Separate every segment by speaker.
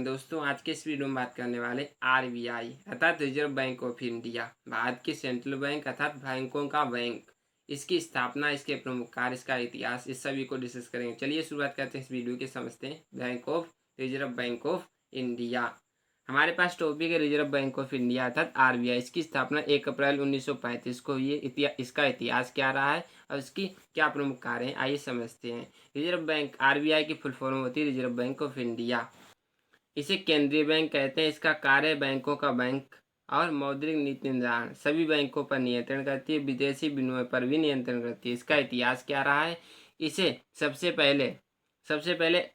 Speaker 1: दोस्तों, आज के इस वीडियो में बात करने वाले आरबीआई अर्थात reserve bank of India, Bharat की सेंट्रल बैंक अर्थात बैंकों का बैंक, इसकी स्थापना, इसके प्रमुख कार्य, इसका इतिहास, इस सभी को डिस्कस करेंगे। चलिए शुरुआत करते हैं इस वीडियो की, समझते हैं रिजर्व बैंक ऑफ इंडिया। हमारे पास टॉपिक है रिजर्व बैंक ऑफ इंडिया अर्थात आरबीआई। इसकी स्थापना 1 अप्रैल 1935 को हुई है। इसका इतिहास क्या रहा है और इसकी क्या प्रमुख कार्य हैं, आइए समझते हैं। रिजर्व बैंक आरबीआई की फुल फॉर्म होती है रिजर्व बैंक ऑफ इंडिया। इसे केंद्रीय बैंक कहते हैं। इसका कार्य बैंकों का बैंक और मौद्रिक नीति निर्धारण, सभी बैंकों पर नियंत्रण करती है। विदेशी विनिमय पर भी नियंत्रण करती है। इसका इतिहास क्या रहा है, इसे सबसे पहले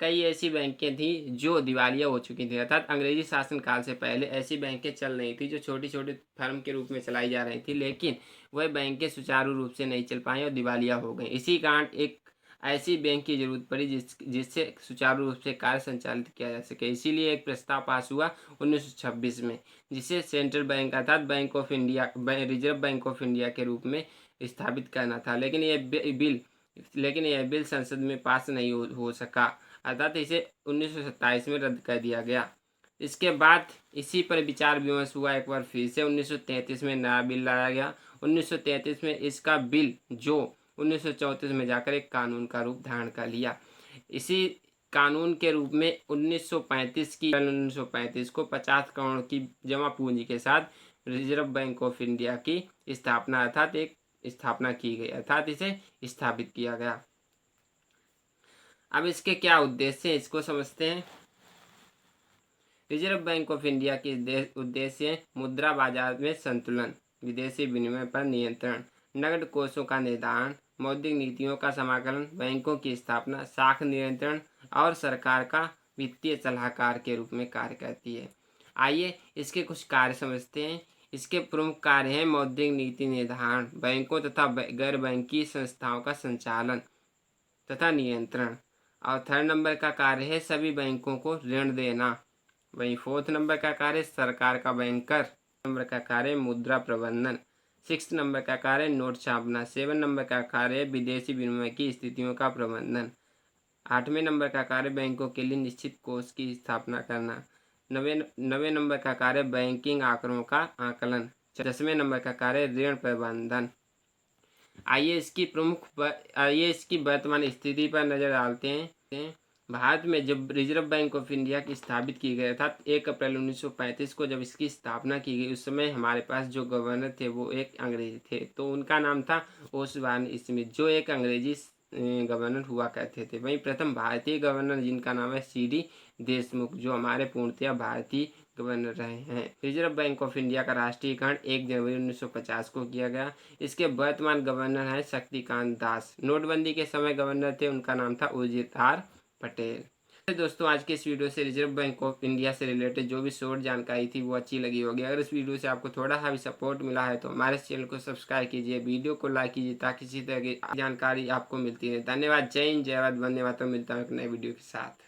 Speaker 1: कई ऐसी बैंकें थी जो दिवालिया हो चुकी थी, अर्थात अंग्रेजी शासन काल से पहले ऐसी बैंकें चल रही थी जो छोटी छोटी फर्म के रूप में चलाई जा रही थी, लेकिन वह बैंकें सुचारू रूप से नहीं चल पाई और दिवालिया हो गई। इसी कारण एक ऐसी बैंक की जरूरत पड़ी जिससे सुचारू रूप से कार्य संचालित किया जा सके। इसीलिए एक प्रस्ताव पास हुआ 1926 में, जिसे सेंट्रल बैंक अर्थात bank of India, reserve bank of India के रूप में स्थापित करना था। लेकिन यह बिल संसद में पास नहीं हो सका, अर्थात इसे 1927 में रद्द कर दिया गया। इसके बाद इसी पर विचार विमर्श हुआ एक बार फिर से। 1933 में नया बिल लाया गया। 1933 में इसका बिल जो 1934 में जाकर एक कानून का रूप धारण कर लिया। इसी कानून के रूप में 1935 को 50 करोड़ की जमा पूंजी के साथ रिजर्व बैंक ऑफ इंडिया की स्थापना अर्थात की गई, अर्थात इसे स्थापित किया गया। अब इसके क्या उद्देश्य हैं, इसको समझते हैं। रिजर्व बैंक ऑफ इंडिया के उद्देश्य मुद्रा बाजार में संतुलन, विदेशी विनिमय पर नियंत्रण, नकद कोषों का निर्धारण, मौद्रिक नीतियों का समाकलन, बैंकों की स्थापना, साख नियंत्रण और सरकार का वित्तीय सलाहकार के रूप में कार्य करती है। आइए इसके कुछ कार्य समझते हैं। इसके प्रमुख कार्य हैं मौद्रिक नीति निर्धारण, बैंकों तथा गैर बैंकिंग संस्थाओं का संचालन तथा नियंत्रण, और 3rd नंबर का कार्य है सभी बैंकों को ऋण देना। वहीं 4th नंबर का कार्य सरकार का बैंकर। नंबर का कार्य मुद्रा प्रबंधन। 6th नंबर का कार्य नोट छापना। 7 नंबर का कार्य विदेशी विनिमय की स्थितियों का प्रबंधन। 8वें नंबर का कार्य बैंकों के लिए निश्चित कोष की स्थापना करना। 9वें नंबर का कार्य बैंकिंग आंकड़ों का आकलन। 10वें नंबर का कार्य ऋण प्रबंधन। आइए इसकी वर्तमान स्थिति पर नजर डालते हैं। भारत में जब रिजर्व बैंक ऑफ इंडिया की स्थापित की गई अर्थात 1 अप्रैल 1935 को जब इसकी स्थापना की गई, उस समय हमारे पास जो गवर्नर थे वो एक अंग्रेजी थे, तो उनका नाम था ओसवान स्मिथ, जो एक अंग्रेजी गवर्नर हुआ करते थे। वहीं प्रथम भारतीय गवर्नर जिनका नाम है सीडी देशमुख, जो हमारे पूर्णतया भारतीय गवर्नर रहे हैं। रिजर्व बैंक ऑफ इंडिया का राष्ट्रीयकरण 1 जनवरी 1950 को किया गया। इसके वर्तमान गवर्नर हैं शक्तिकांत दास। नोटबंदी के समय गवर्नर थे, उनका नाम था उर्जित आर पटेल। दोस्तों, आज के इस वीडियो से रिजर्व बैंक ऑफ इंडिया से रिलेटेड जो भी शॉर्ट जानकारी थी वो अच्छी लगी होगी। अगर इस वीडियो से आपको थोड़ा सा भी सपोर्ट मिला है तो हमारे चैनल को सब्सक्राइब कीजिए, वीडियो को लाइक कीजिए ताकि इसी तरह की जानकारी आपको मिलती रहे। धन्यवाद। जय हिंद, जय भारत, वंदे मातरम। मिलता हूं एक नए वीडियो के साथ।